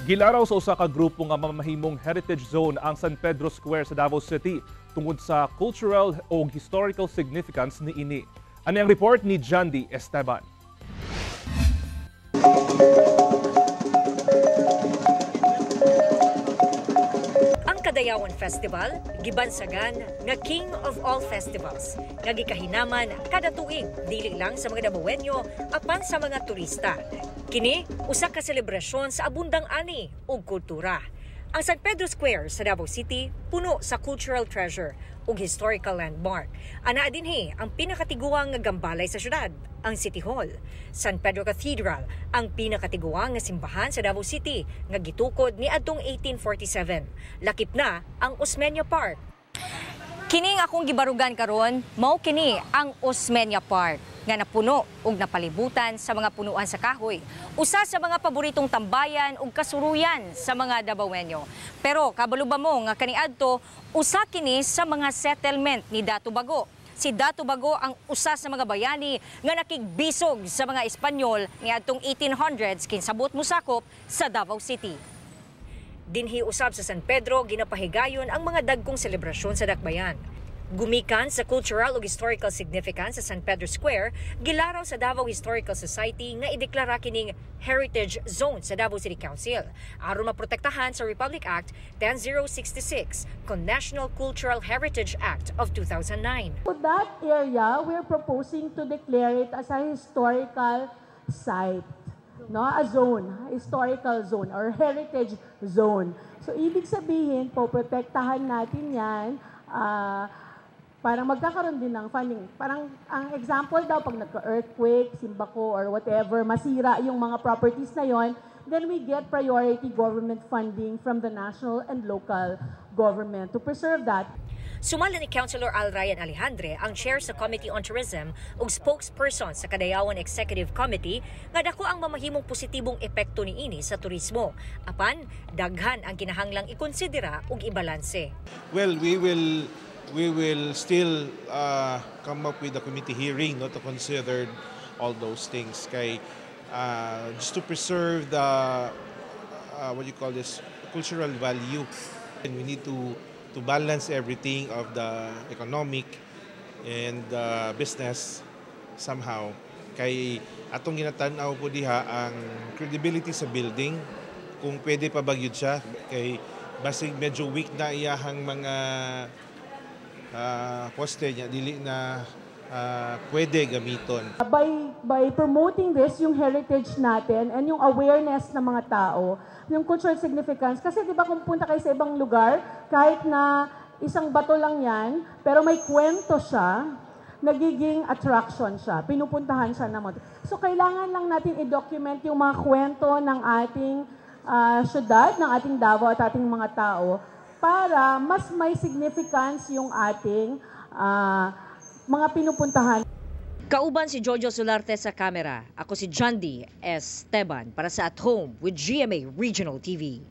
Gilaraw sa usa ka grupo nga mamahimong heritage zone ang San Pedro Square sa Davao City tungod sa cultural o historical significance ni ini. Ano ang report ni Jandy Esteban? Ang Kadayawan Festival gibansagan nga King of all festivals nga gikahinaman kada tuig dili lang sa mga Davaoenyo apan sa mga turista. Kini usa ka selebrasyon sa abundang ani ug kultura. Ang San Pedro Square sa Davao City puno sa cultural treasure ug historical landmark. Ana dinhi ang pinakatiguang nga gambalay sa syudad, ang City Hall. San Pedro Cathedral ang pinakatiguang nga simbahan sa Davao City nga gitukod ni adtong 1847. Lakip na ang Osmeña Park. Kining akong gibarugan karon, mao kini ang Osmeña Park nga napuno ug napalibutan sa mga punuan sa kahoy. Usa sa mga paboritong tambayan ug kasuruyan sa mga Davaoenyo. Pero kabalo ba mo nga kaniadto usa kini sa mga settlement ni Dato Bago. Si Dato Bago ang usa sa mga bayani nga nakigbisog sa mga Espanyol niadtong 1800s kinsabot mosakop sa Davao City. Dinhi usab sa San Pedro ginapahigayon ang mga dagkong selebrasyon sa dakbayan. Gumikan sa cultural ug historical significance sa San Pedro Square, gilaraw sa Davao Historical Society nga ideklara kining Heritage Zone sa Davao City Council aron maprotektahan sa Republic Act 10066 kon National Cultural Heritage Act of 2009. For that area, we're proposing to declare it as a historical site. No, a zone, historical zone or heritage zone. So ibig sabihin po, protektahan natin 'yan. Parang magkakaroon din ng funding. Parang ang example daw pag nagka-earthquake, simbako or whatever, masira yung mga properties na 'yon, then we get priority government funding from the national and local government to preserve that. Sumala ni Councilor Al Ryan Alejandre ang chair sa Committee on Tourism ug spokesperson sa Kadayawan Executive Committee nga dako ang mamahimong positibong epekto niini sa turismo. Apan daghan ang kinahanglang ikonsidera ug ibalanse. Well, we will still come up with a committee hearing to consider all those things kay just to preserve the what you call this cultural value, and we need to balance everything of the economic and business somehow. Kay atong ginatanaw po diha ang credibility sa building kung pwede pa ba gyud siya kay basig medyo weak na iyahang mga poste niya dili na pwede gamiton. By promoting this, yung heritage natin and yung awareness ng mga tao, yung cultural significance, kasi di ba kung punta kayo sa ibang lugar, kahit na isang bato lang yan, pero may kwento siya, nagiging attraction siya, pinupuntahan siya naman. So kailangan lang natin i-document yung mga kwento ng ating syudad, ng ating Davao at ating mga tao, para mas may significance yung ating mga pinupuntahan. Kauban si Jojo Solarte sa kamera. Ako si Jandy Esteban para sa At Home with GMA Regional TV.